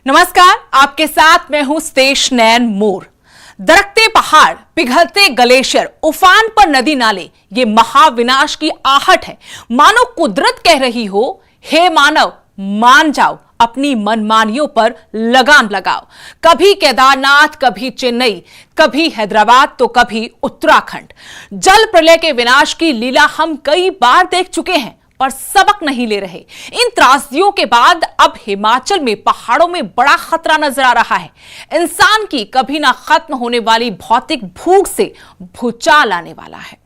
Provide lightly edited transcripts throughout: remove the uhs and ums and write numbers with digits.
नमस्कार, आपके साथ मैं हूं स्तेश नैन मोर। दरकते पहाड़, पिघलते ग्लेशियर, उफान पर नदी नाले, ये महाविनाश की आहट है। मानो कुदरत कह रही हो, हे मानव मान जाओ, अपनी मनमानियों पर लगाम लगाओ। कभी केदारनाथ, कभी चेन्नई, कभी हैदराबाद तो कभी उत्तराखंड। जल प्रलय के विनाश की लीला हम कई बार देख चुके हैं, पर सबक नहीं ले रहे। इन त्रासदियों के बाद अब हिमाचल में पहाड़ों में बड़ा खतरा नजर आ रहा है। इंसान की कभी ना खत्म होने वाली भौतिक भूख से भूचाल आने वाला है।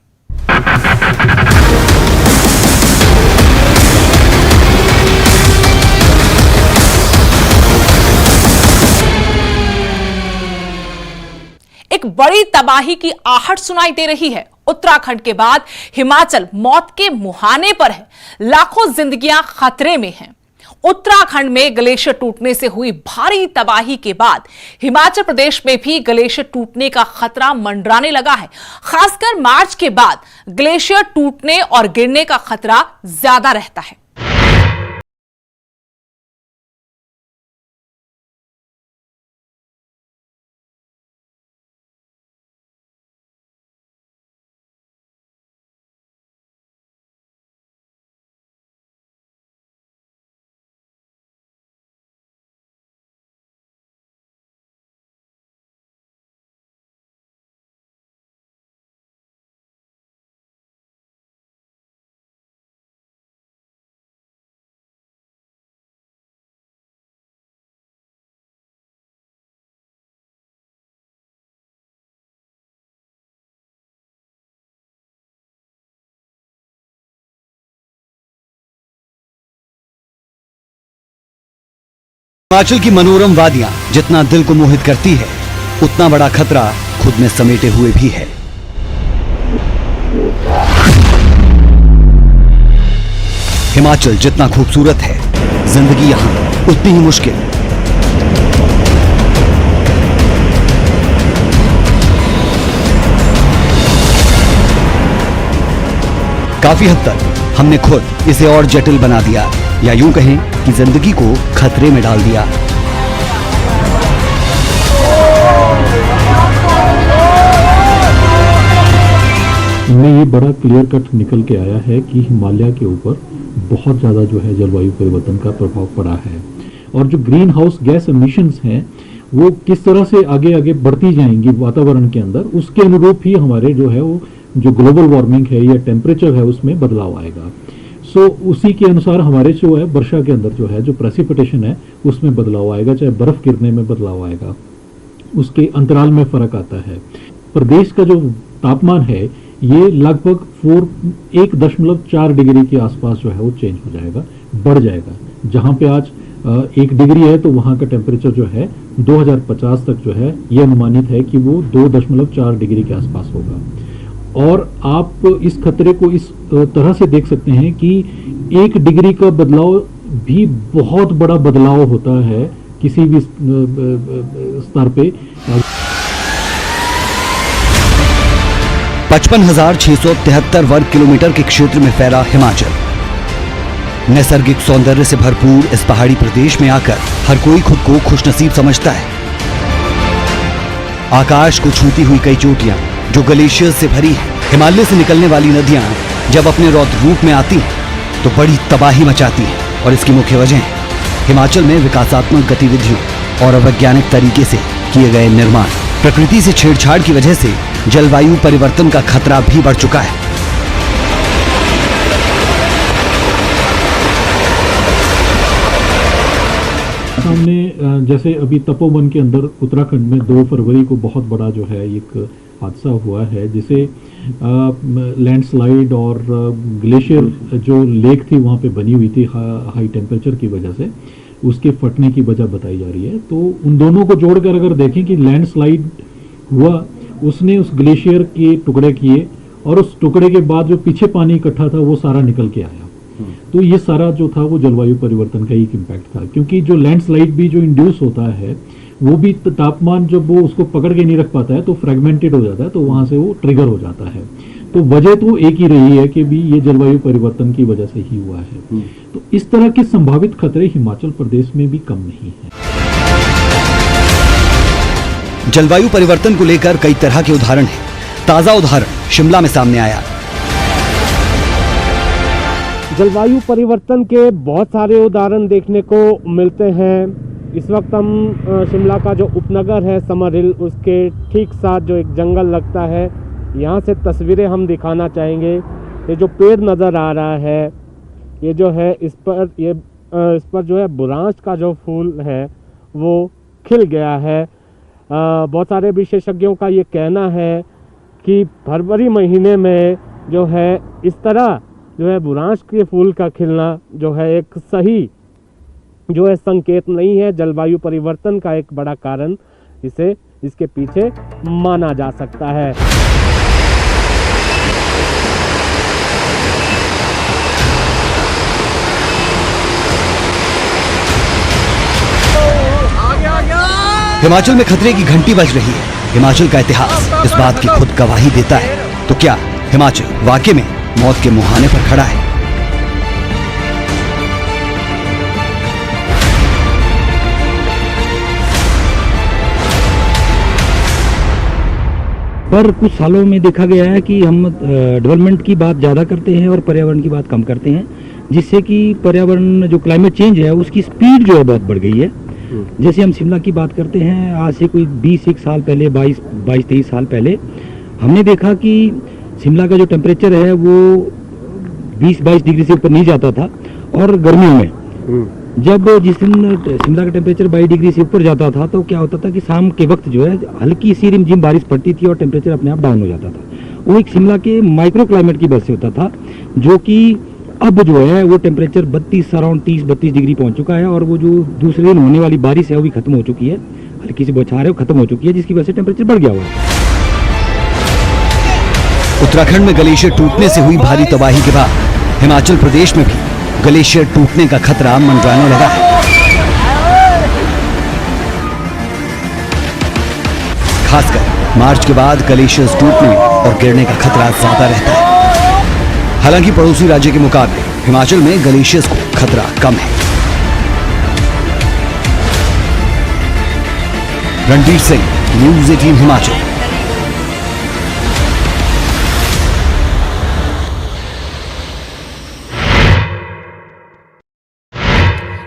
एक बड़ी तबाही की आहट सुनाई दे रही है। उत्तराखंड के बाद हिमाचल मौत के मुहाने पर है। लाखों जिंदगियां खतरे में हैं। उत्तराखंड में ग्लेशियर टूटने से हुई भारी तबाही के बाद हिमाचल प्रदेश में भी ग्लेशियर टूटने का खतरा मंडराने लगा है। खासकर मार्च के बाद ग्लेशियर टूटने और गिरने का खतरा ज्यादा रहता है। हिमाचल की मनोरम वादियां जितना दिल को मोहित करती है, उतना बड़ा खतरा खुद में समेटे हुए भी है। हिमाचल जितना खूबसूरत है, जिंदगी यहां उतनी ही मुश्किल। काफी हद तक हमने खुद इसे और जटिल बना दिया, या यूं कहें कि जिंदगी को खतरे में डाल दिया। इनमें ये बड़ा क्लियर कट निकल के आया है कि हिमालय के ऊपर बहुत ज़्यादा जो है जलवायु परिवर्तन का प्रभाव पड़ा है, और जो ग्रीन हाउस गैस एमिशंस हैं वो किस तरह से आगे आगे बढ़ती जाएंगी वातावरण के अंदर, उसके अनुरूप ही हमारे जो है वो जो ग्लोबल वार्मिंग है या टेम्परेचर है उसमें बदलाव आएगा। सो उसी के अनुसार हमारे जो है वर्षा के अंदर जो है जो प्रेसिपिटेशन है उसमें बदलाव आएगा, चाहे बर्फ गिरने में बदलाव आएगा, उसके अंतराल में फर्क आता है। प्रदेश का जो तापमान है ये लगभग 1.4 डिग्री के आसपास जो है वो चेंज हो जाएगा, बढ़ जाएगा। जहां पे आज 1 डिग्री है तो वहां का टेम्परेचर जो है 2050 तक जो है ये अनुमानित है कि वो 2.4 डिग्री के आसपास होगा। और आप इस खतरे को इस तरह से देख सकते हैं कि 1 डिग्री का बदलाव भी बहुत बड़ा बदलाव होता है किसी भी स्तर पे। 55,673 वर्ग किलोमीटर के क्षेत्र में फैला हिमाचल। नैसर्गिक सौंदर्य से भरपूर इस पहाड़ी प्रदेश में आकर हर कोई खुद को खुशनसीब समझता है। आकाश को छूती हुई कई चोटियां जो ग्लेशियर से भरी है। हिमालय से निकलने वाली नदियां जब अपने रौद्र रूप में आती हैं तो बड़ी तबाही मचाती हैं, और इसकी मुख्य वजह है हिमाचल में विकासात्मक गतिविधियों और अवैज्ञानिक तरीके से किए गए निर्माण। प्रकृति से छेड़छाड़ की वजह से जलवायु परिवर्तन का खतरा भी बढ़ चुका है। सामने जैसे अभी तपोवन के अंदर उत्तराखंड में 2 फरवरी को बहुत बड़ा जो है एक हादसा हुआ है, जिसे लैंडस्लाइड और ग्लेशियर जो लेक थी वहाँ पे बनी हुई थी हाई टेम्परेचर की वजह से, उसके फटने की वजह बताई जा रही है। तो उन दोनों को जोड़कर अगर देखें कि लैंडस्लाइड हुआ, उसने उस ग्लेशियर के टुकड़े किए, और उस टुकड़े के बाद जो पीछे पानी इकट्ठा था वो सारा निकल के आया। तो ये सारा जो था वो जलवायु परिवर्तन का एक इम्पैक्ट था, क्योंकि जो लैंडस्लाइड भी जो इंड्यूस होता है वो भी तापमान जब वो उसको पकड़ के नहीं रख पाता है तो फ्रेगमेंटेड हो जाता है, तो वहां से वो ट्रिगर हो जाता है। तो वजह तो एक ही रही है कि भी ये जलवायु परिवर्तन की वजह से ही हुआ है। तो इस तरह के संभावित खतरे हिमाचल प्रदेश में भी कम नहीं है। जलवायु परिवर्तन को लेकर कई तरह के उदाहरण हैं। ताजा उदाहरण शिमला में सामने आया। जलवायु परिवर्तन के बहुत सारे उदाहरण देखने को मिलते हैं। इस वक्त हम शिमला का जो उपनगर है समर हिल, उसके ठीक साथ जो एक जंगल लगता है, यहाँ से तस्वीरें हम दिखाना चाहेंगे। ये जो पेड़ नज़र आ रहा है, ये जो है इस पर जो है बुरांश का जो फूल है वो खिल गया है। बहुत सारे विशेषज्ञों का ये कहना है कि फरवरी महीने में जो है इस तरह जो है बुरांश के फूल का खिलना जो है एक सही जो है संकेत नहीं है। जलवायु परिवर्तन का एक बड़ा कारण इसके पीछे माना जा सकता है। हिमाचल में खतरे की घंटी बज रही है। हिमाचल का इतिहास इस बात की खुद गवाही देता है। तो क्या हिमाचल वाकई में मौत के मुहाने पर खड़ा है? पर कुछ सालों में देखा गया है कि हम डेवलपमेंट की बात ज़्यादा करते हैं और पर्यावरण की बात कम करते हैं, जिससे कि पर्यावरण जो क्लाइमेट चेंज है उसकी स्पीड जो है बहुत बढ़ गई है। जैसे हम शिमला की बात करते हैं, आज से कोई 20 साल पहले, 22-23 साल पहले हमने देखा कि शिमला का जो टेम्परेचर है वो 20-22 डिग्री से ऊपर नहीं जाता था। और गर्मियों में जब जिस दिन शिमला का टेम्परेचर 22 डिग्री से ऊपर जाता था तो क्या होता था कि शाम के वक्त जो है हल्की सी रिमझिम बारिश पड़ती थी और टेम्परेचर अपने आप डाउन हो जाता था। वो एक शिमला के माइक्रो क्लाइमेट की वजह से होता था, जो कि अब जो है वो टेम्परेचर 30-32 डिग्री पहुंच चुका है। और वो जो दूसरे दिन होने वाली बारिश है वो भी खत्म हो चुकी है, हल्की सी बौछार है वो खत्म हो चुकी है, जिसकी वजह से टेम्परेचर बढ़ गया हुआ है। उत्तराखंड में ग्लेशियर टूटने से हुई भारी तबाही के बाद हिमाचल प्रदेश में भी ग्लेशियर टूटने का खतरा मंडराने लगा है। खासकर मार्च के बाद ग्लेशियर्स टूटने और गिरने का खतरा ज्यादा रहता है। हालांकि पड़ोसी राज्य के मुकाबले हिमाचल में ग्लेशियर्स को खतरा कम है। रणवीर सिंह, न्यूज़ 18 हिमाचल।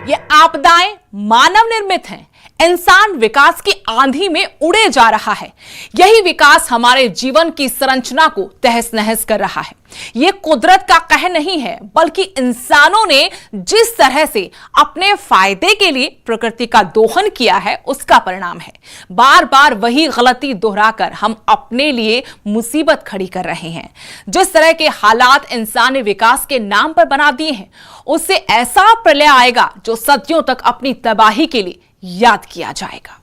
ये आपदाएं मानव निर्मित हैं। इंसान विकास की आंधी में उड़े जा रहा है। यही विकास हमारे जीवन की संरचना को तहस नहस कर रहा है। यह कुदरत का कहर नहीं है, बल्कि इंसानों ने जिस तरह से अपने फायदे के लिए प्रकृति का दोहन किया है उसका परिणाम है। बार बार वही गलती दोहराकर हम अपने लिए मुसीबत खड़ी कर रहे हैं। जिस तरह के हालात इंसान ने विकास के नाम पर बना दिए हैं, उससे ऐसा प्रलय आएगा जो सदियों तक अपनी तबाही के लिए याद किया जाएगा।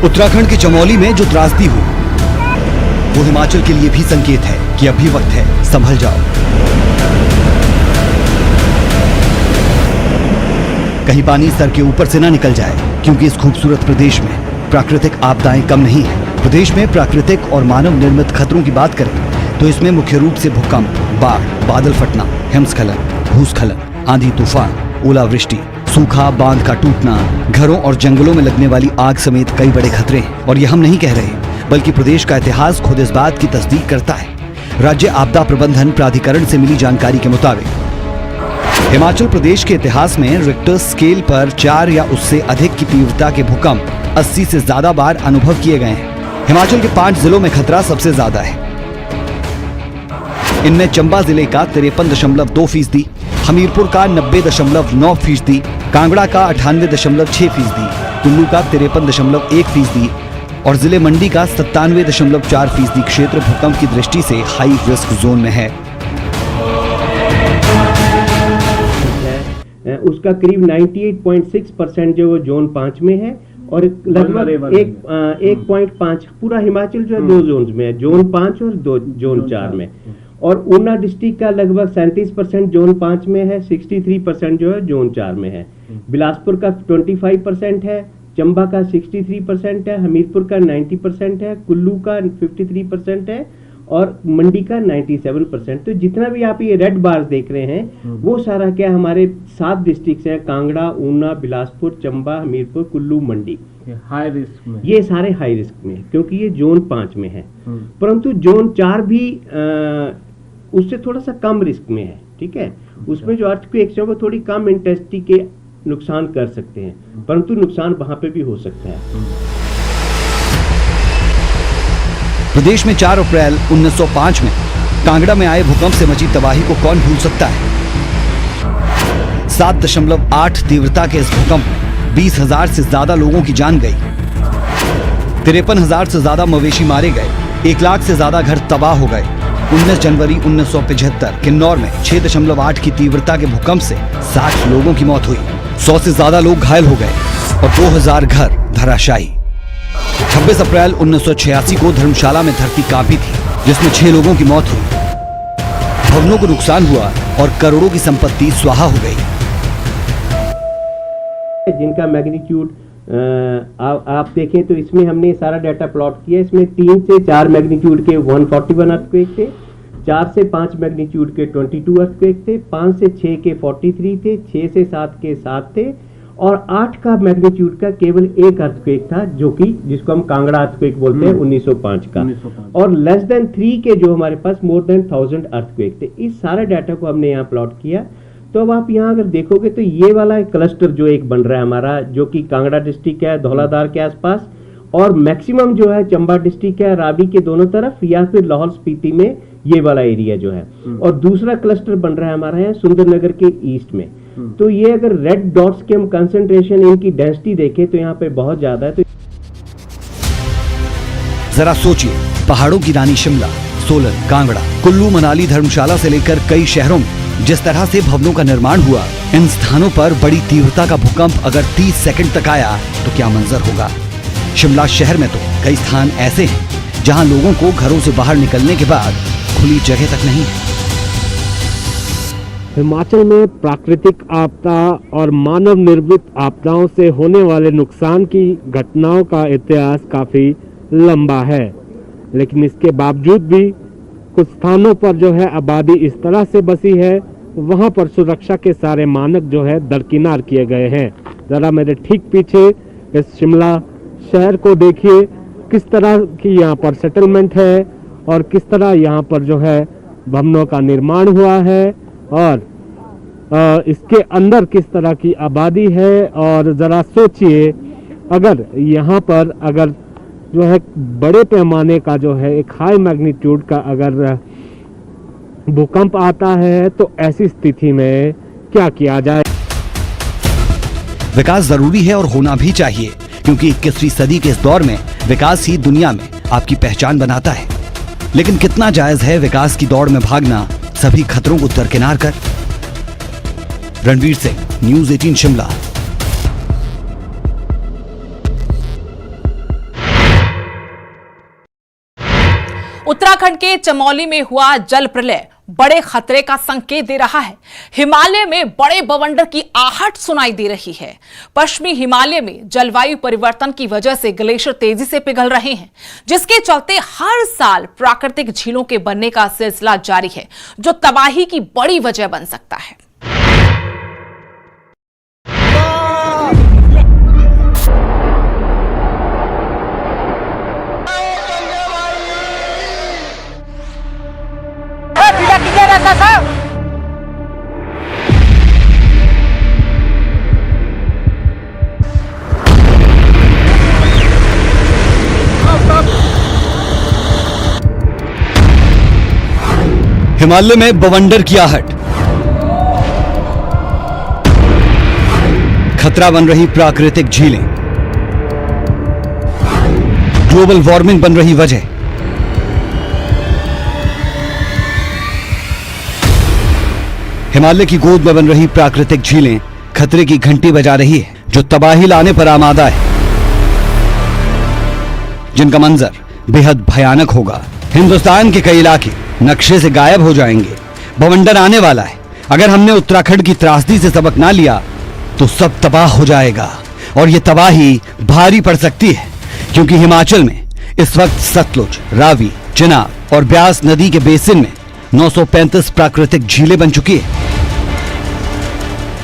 उत्तराखंड के चमोली में जो त्रासदी हुई वो हिमाचल के लिए भी संकेत है कि अभी वक्त है, संभल जाओ। कहीं पानी सर के ऊपर से ना निकल जाए, क्योंकि इस खूबसूरत प्रदेश में प्राकृतिक आपदाएं कम नहीं है। प्रदेश में प्राकृतिक और मानव निर्मित खतरों की बात करें तो इसमें मुख्य रूप से भूकंप, बाढ़, बादल फटना, हिमस्खलन, भूस्खलन, आंधी तूफान, ओलावृष्टि, सूखा, बांध का टूटना, घरों और जंगलों में लगने वाली आग समेत कई बड़े खतरे हैं। और ये हम नहीं कह रहे, बल्कि प्रदेश का इतिहास खुद इस बात की तस्दीक करता है। राज्य आपदा प्रबंधन प्राधिकरण से मिली जानकारी के मुताबिक हिमाचल प्रदेश के इतिहास में रिक्टर स्केल पर 4 या उससे अधिक की तीव्रता के भूकंप 80 से ज्यादा बार अनुभव किए गए हैं। हिमाचल के 5 जिलों में खतरा सबसे ज्यादा है। इनमें चंबा जिले का 53.2%, हमीरपुर का 90.9%, कांगड़ा का 98.6%, कुल्लू का 53.1% और जिले मंडी का 97.4% क्षेत्र भूकंप की दृष्टि से हाई रिस्क जोन में है। उसका करीब 98.6% जो वो जोन 5 में है और लगभग 1.5 पूरा हिमाचल जो है 2 जोन में है, जोन 5 और जोन 4 में। और ऊना डिस्ट्रिक्ट का लगभग 37% जोन 5 में है, 63% जो है जोन 4 में है। बिलासपुर का 25% है, चंबा का 63% है, हमीरपुर का 90% है, कुल्लू का 53% है और मंडी का 97%। तो जितना भी आप ये रेड बार देख रहे हैं वो सारा क्या हमारे 7 डिस्ट्रिक्ट हैं, कांगड़ा, ऊना, बिलासपुर, चंबा, हमीरपुर, कुल्लू, मंडी। हाई रिस्क में ये सारे हाई रिस्क में क्योंकि ये जोन 5 में है, परंतु जोन 4 भी उससे थोड़ा सा कम रिस्क में है। ठीक है, उसमें जो अर्थक्वेक्स है वो थोड़ी कम इंटेंसिटी के नुकसान कर सकते हैं, परंतु नुकसान वहां पे भी हो सकता है। प्रदेश में 4 अप्रैल 1905 में कांगड़ा में आए भूकंप से मची तबाही को कौन भूल सकता है। 7.8 तीव्रता के इस भूकंप में 20,000 से ज्यादा लोगों की जान गई, 53,000 से ज्यादा मवेशी मारे गए, 1 लाख से ज्यादा घर तबाह हो गए। 19 जनवरी 1975 किन्नौर में 6.8 की तीव्रता के भूकंप से 60 लोगों की मौत हुई, 100 से ज्यादा लोग घायल हो गए और 2000 घर धराशायी। 26 अप्रैल 1986 को धर्मशाला में धरती कांपी थी, जिसमें 6 लोगों की मौत हुई, भवनों को नुकसान हुआ और करोड़ों की संपत्ति स्वाहा हो गई। जिनका मैग्नीट्यूड आप देखें तो इसमें हमने सारा डाटा प्लॉट किया। इसमें 3 से 4 मैग्नीट्यूड के 141 अर्थक्वेक थे, 4 से 5 मैग्नीट्यूड के 22 अर्थक्वेक थे, 5 से 6 के 43 थे, 6 से 7 के 7 थे और 8 का मैग्नीट्यूड का केवल एक अर्थक्वेक था, जो कि जिसको हम कांगड़ा अर्थक्वेक बोलते हैं 1905 का। और लेस देन 3 के जो हमारे पास मोर देन 1000 अर्थक्वेक थे। इस सारे डाटा को हमने यहाँ प्लॉट किया। तो अब आप यहाँ अगर देखोगे तो ये वाला क्लस्टर जो एक बन रहा है हमारा, जो कि कांगड़ा डिस्ट्रिक्ट है धौलाधार के आसपास, और मैक्सिमम जो है चंबा डिस्ट्रिक्ट है रावी के दोनों तरफ, या फिर लाहौल स्पीति में ये वाला एरिया जो है। और दूसरा क्लस्टर बन रहा है हमारा है सुंदरनगर के ईस्ट में। तो ये अगर रेड डॉट्स के हम कंसंट्रेशन इनकी डेंसिटी देखें तो यहाँ पे बहुत ज्यादा है। तो जरा सोचिए, पहाड़ों की रानी शिमला, सोलन, कांगड़ा, कुल्लू, मनाली, धर्मशाला से लेकर कई शहरों में जिस तरह से भवनों का निर्माण हुआ, इन स्थानों पर बड़ी तीव्रता का भूकंप अगर 30 सेकंड तक आया तो क्या मंजर होगा। शिमला शहर में तो कई स्थान ऐसे हैं जहां लोगों को घरों से बाहर निकलने के बाद खुली जगह तक नहीं है। हिमाचल में प्राकृतिक आपदा और मानव निर्मित आपदाओं से होने वाले नुकसान की घटनाओं का इतिहास काफी लंबा है, लेकिन इसके बावजूद भी कुछ स्थानों पर जो है आबादी इस तरह से बसी है, वहां पर सुरक्षा के सारे मानक जो है दरकिनार किए गए हैं। जरा मेरे ठीक पीछे इस शिमला शहर को देखिए, किस तरह की यहाँ पर सेटलमेंट है और किस तरह यहाँ पर जो है भवनों का निर्माण हुआ है और इसके अंदर किस तरह की आबादी है। और जरा सोचिए, अगर यहाँ पर अगर जो है बड़े पैमाने का जो है एक हाई मैग्नीट्यूड का अगर भूकंप आता है तो ऐसी स्थिति में क्या किया जाए। विकास जरूरी है और होना भी चाहिए, क्योंकि 21वीं सदी के इस दौर में विकास ही दुनिया में आपकी पहचान बनाता है। लेकिन कितना जायज है विकास की दौड़ में भागना सभी खतरों को दरकिनार कर। रणवीर सिंह, न्यूज़ 18 शिमला। उत्तराखंड के चमोली में हुआ जल प्रलय बड़े खतरे का संकेत दे रहा है। हिमालय में बड़े बवंडर की आहट सुनाई दे रही है। पश्चिमी हिमालय में जलवायु परिवर्तन की वजह से ग्लेशियर तेजी से पिघल रहे हैं, जिसके चलते हर साल प्राकृतिक झीलों के बनने का सिलसिला जारी है, जो तबाही की बड़ी वजह बन सकता है। हिमालय में बवंडर की आहट, खतरा बन रही प्राकृतिक झीलें, ग्लोबल वार्मिंग बन रही वजह। हिमालय की गोद में बन रही प्राकृतिक झीलें खतरे की घंटी बजा रही है, जो तबाही लाने पर आमादा है, जिनका मंजर बेहद भयानक होगा। हिंदुस्तान के कई इलाके नक्शे से गायब हो जाएंगे। बवंडर आने वाला है। अगर हमने उत्तराखंड की त्रासदी से सबक ना लिया तो सब तबाह हो जाएगा और ये तबाही भारी पड़ सकती है, क्योंकि हिमाचल में इस वक्त सतलुज, रावी, चिनाब और ब्यास नदी के बेसिन में 935 प्राकृतिक झीलें बन चुकी है।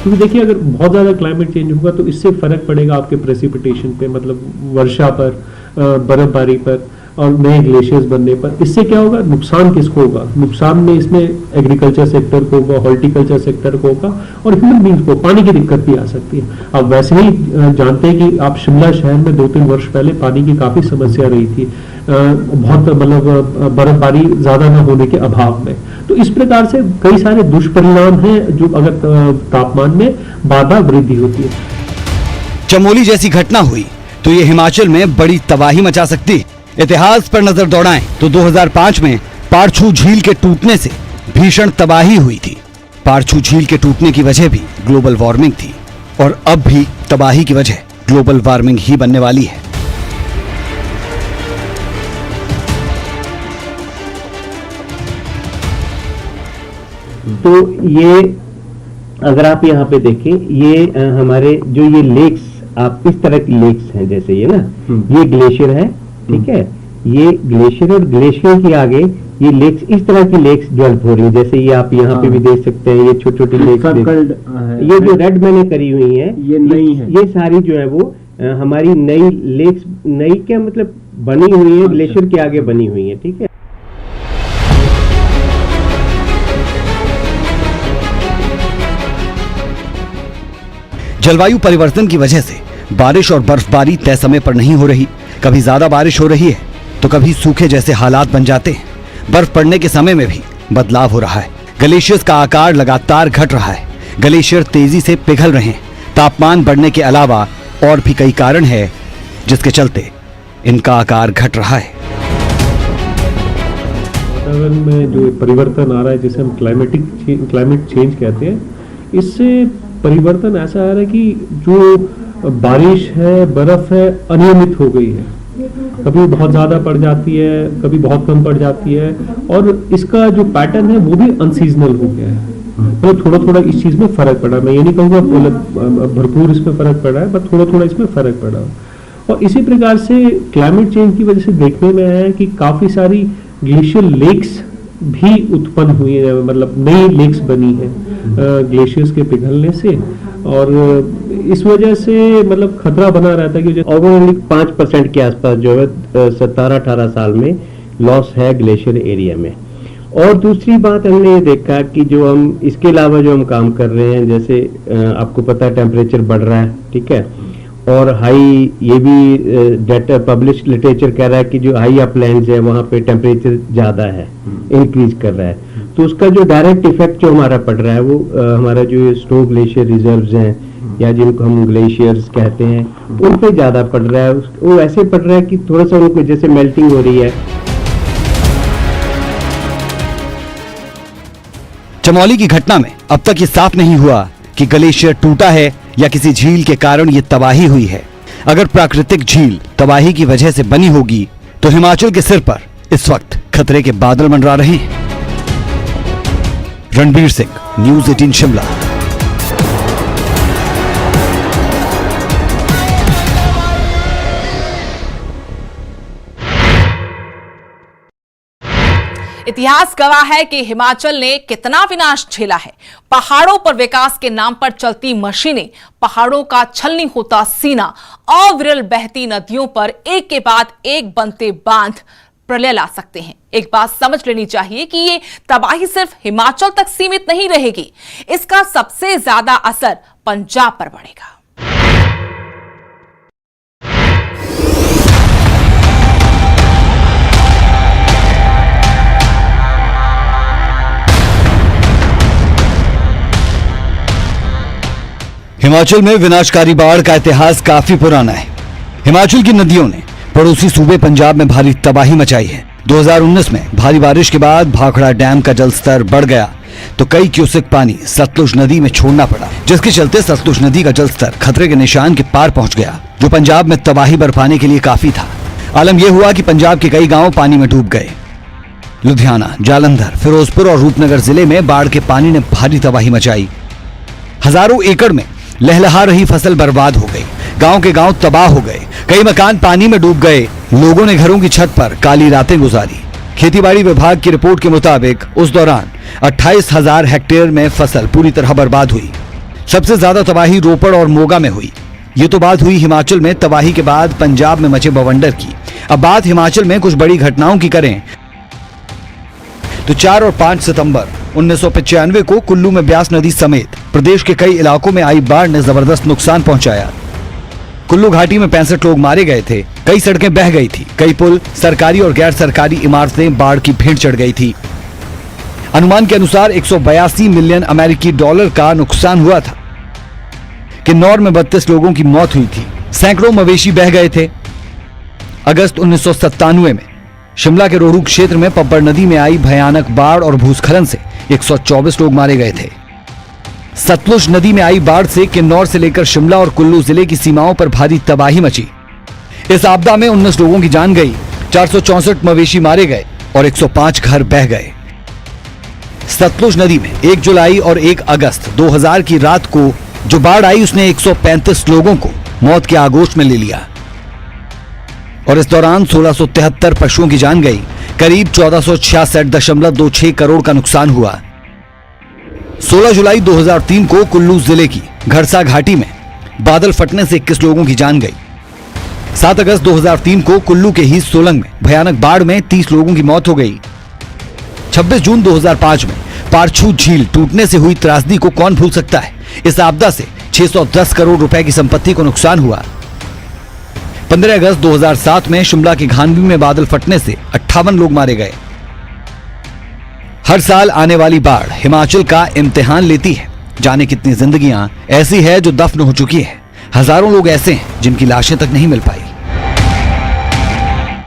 क्योंकि देखिए, अगर बहुत ज़्यादा क्लाइमेट चेंज होगा तो इससे फर्क पड़ेगा आपके प्रेसिपिटेशन पे, मतलब वर्षा पर, बर्फबारी पर और नए ग्लेशियर्स बनने पर। इससे क्या होगा, नुकसान किसको होगा? नुकसान में इसमें एग्रीकल्चर सेक्टर को होगा, हॉर्टिकल्चर सेक्टर को होगा और ह्यूमन बींग्स को पानी की दिक्कत भी आ सकती है। आप वैसे ही जानते हैं कि आप शिमला शहर में 2-3 वर्ष पहले पानी की काफ़ी समस्या रही थी, बहुत मतलब बर्फबारी ज़्यादा न होने के अभाव में। तो इस प्रकार से कई सारे दुष्परिणाम हैं जो अगर तापमान में बाधा वृद्धि होती है। चमोली जैसी घटना हुई तो ये हिमाचल में बड़ी तबाही मचा सकती है। इतिहास पर नजर दौड़ाएं तो 2005 में पारछू झील के टूटने से भीषण तबाही हुई थी। पारछू झील के टूटने की वजह भी ग्लोबल वार्मिंग थी और अब भी तबाही की वजह ग्लोबल वार्मिंग ही बनने वाली है। तो ये अगर आप यहाँ पे देखें, ये हमारे जो ये लेक्स, आप इस तरह की लेक्स हैं, जैसे ये ना, ये ग्लेशियर है, ठीक है, ये ग्लेशियर और ग्लेशियर के आगे ये लेक्स, इस तरह की लेक्स डेवलप हो रही है। जैसे ये आप यहाँ पे भी देख सकते हैं, ये छोटी छोटी लेक्स, ये जो रेड मैंने करी हुई है, ये नई है, ये सारी जो है वो हमारी नई लेक्स, नई क्या मतलब बनी हुई है, ग्लेशियर के आगे बनी हुई है, ठीक है। जलवायु परिवर्तन की वजह से बारिश और बर्फबारी तय समय पर नहीं हो रही। कभी ज्यादा बारिश हो रही है तो कभी सूखे जैसे हालात बन जाते हैं। बर्फ पड़ने के समय में भी बदलाव हो रहा है। ग्लेशियर्स का आकार लगातार घट रहा है। ग्लेशियर तेजी से पिघल रहे हैं। तापमान बढ़ने के अलावा और भी कई कारण है जिसके चलते इनका आकार घट रहा है। वातावरण में जो परिवर्तन आ रहा है, जिसे हम क्लाइमेट चेंज कहते हैं, इससे परिवर्तन ऐसा आ रहा है कि जो बारिश है, बर्फ है, अनियमित हो गई है। कभी बहुत ज्यादा पड़ जाती है, कभी बहुत कम पड़ जाती है और इसका जो पैटर्न है वो भी अनसीजनल हो गया है। मतलब थोड़ा थोड़ा इस चीज में फर्क पड़ा। मैं ये नहीं कहूँगा भरपूर इसमें फर्क पड़ा है, पर थोड़ा थोड़ा इसमें फर्क पड़ा। और इसी प्रकार से क्लाइमेट चेंज की वजह से देखने में आया है कि काफी सारी ग्लेशियर लेक्स भी उत्पन्न हुई है, मतलब नई लेक्स बनी है ग्लेशियर्स के पिघलने से। और इस वजह से मतलब खतरा बना रहता है कि ऑर्गेनिक 5% के आसपास जो है 17-18 साल में लॉस है ग्लेशियर एरिया में। और दूसरी बात हमने ये देखा कि जो हम इसके अलावा जो हम काम कर रहे हैं, जैसे आपको पता है टेम्परेचर बढ़ रहा है, ठीक है, और हाई, ये भी डेटा पब्लिश लिटरेचर कह रहा है कि जो हाई अपलैंड्स है वहाँ पे टेम्परेचर ज़्यादा है, इंक्रीज कर रहा है। तो उसका जो डायरेक्ट इफेक्ट जो हमारा पड़ रहा है वो हमारा जो स्नो ग्लेशियर रिजर्व्स हैं या जिनको हम ग्लेशियर्स कहते हैं, उन पे ज़्यादा पड़ रहा है। वो ऐसे पड़ रहा है कि थोड़ा सा उनको जैसे मेल्टिंग हो रही है। चमोली की घटना में अब तक ये साफ नहीं हुआ कि ग्लेशियर टूटा है या किसी झील के कारण ये तबाही हुई है। अगर प्राकृतिक झील तबाही की वजह से बनी होगी तो हिमाचल के सिर पर इस वक्त खतरे के बादल मंडरा रहे हैं। रणबीर सिंह, न्यूज़ 18 शिमला। इतिहास गवाह है कि हिमाचल ने कितना विनाश झेला है। पहाड़ों पर विकास के नाम पर चलती मशीनें, पहाड़ों का छलनी होता सीना, अविरल बहती नदियों पर एक के बाद एक बनते बांध प्रलय ला सकते हैं। एक बात समझ लेनी चाहिए कि ये तबाही सिर्फ हिमाचल तक सीमित नहीं रहेगी। इसका सबसे ज्यादा असर पंजाब पर पड़ेगा। हिमाचल में विनाशकारी बाढ़ का इतिहास काफी पुराना है। हिमाचल की नदियों ने पड़ोसी सूबे पंजाब में भारी तबाही मचाई है। 2019 में भारी बारिश के बाद भाखड़ा डैम का जलस्तर बढ़ गया तो कई क्यूसेक पानी सतलुज नदी में छोड़ना पड़ा, जिसके चलते सतलुज नदी का जलस्तर खतरे के निशान के पार पहुंच गया, जो पंजाब में तबाही बरपाने के लिए काफी था। आलम यह हुआ कि पंजाब के कई गांव पानी में डूब गए। लुधियाना, जालंधर, फिरोजपुर और रूपनगर जिले में बाढ़ के पानी ने भारी तबाही मचाई। हजारों एकड़ में लहलहा रही फसल बर्बाद हो गई, गांव के गांव तबाह हो गए, कई मकान पानी में डूब गए, लोगों ने घरों की छत पर काली रातें गुजारी। खेतीबाड़ी विभाग की रिपोर्ट के मुताबिक उस दौरान 28,000 हेक्टेयर में फसल पूरी तरह बर्बाद हुई। सबसे ज्यादा तबाही रोपड़ और मोगा में हुई। ये तो बात हुई हिमाचल में तबाही के बाद पंजाब में मचे बवंडर की। अब बात हिमाचल में कुछ बड़ी घटनाओं की करें तो 4 और 5 सितंबर 1995 को कुल्लू में ब्यास नदी समेत प्रदेश के कई इलाकों में आई बाढ़ ने जबरदस्त नुकसान पहुंचाया। कुल्लू घाटी में 65 लोग मारे गए थे, कई सड़कें बह गई थी, कई पुल, सरकारी और गैर सरकारी इमारतें बाढ़ की भेंट चढ़ गई थी। अनुमान के अनुसार 182 मिलियन अमेरिकी डॉलर का नुकसान हुआ था। किन्नौर में 32 लोगों की मौत हुई थी, सैकड़ों मवेशी बह गए थे। अगस्त 1997 में शिमला के रोहडू क्षेत्र में पब्बर नदी में आई भयानक बाढ़ और भूस्खलन से 124 लोग मारे गए थे। सतलुज नदी में आई बाढ़ से किन्नौर से लेकर शिमला और कुल्लू जिले की सीमाओं पर भारी तबाही मची। इस आपदा में 19 लोगों की जान गई, 464 मवेशी मारे गए और 105 घर बह गए। सतलुज नदी में 1 जुलाई और 1 अगस्त 2000 की रात को जो बाढ़ आई उसने 135 लोगों को मौत के आगोश में ले लिया और इस दौरान 1673 पशुओं की जान गई। करीब 1466.26 करोड़ का नुकसान हुआ। 16 जुलाई 2003 को कुल्लू जिले की घरसा घाटी में बादल फटने से 21 लोगों की जान गई। 7 अगस्त 2003 को कुल्लू के ही सोलंग में भयानक बाढ़ में 30 लोगों की मौत हो गई। 26 जून 2005 में पारछू झील टूटने से हुई त्रासदी को कौन भूल सकता है। इस आपदा से 610 करोड़ रुपए की संपत्ति को नुकसान हुआ। 15 अगस्त 2007 में शिमला के घानवी में बादल फटने से 58 लोग मारे गए। हर साल आने वाली बाढ़ हिमाचल का इम्तिहान लेती है। जाने कितनी जिंदगियां ऐसी है जो दफन हो चुकी है, हजारों लोग ऐसे हैं जिनकी लाशें तक नहीं मिल पाई।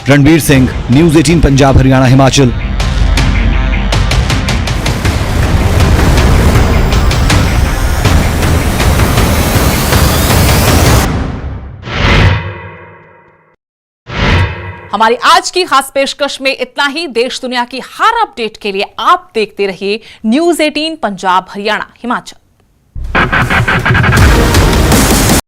रणबीर सिंह, न्यूज़ 18 पंजाब हरियाणा हिमाचल। हमारी आज की खास पेशकश में इतना ही। देश दुनिया की हर अपडेट के लिए आप देखते रहिए न्यूज़ 18 पंजाब हरियाणा हिमाचल।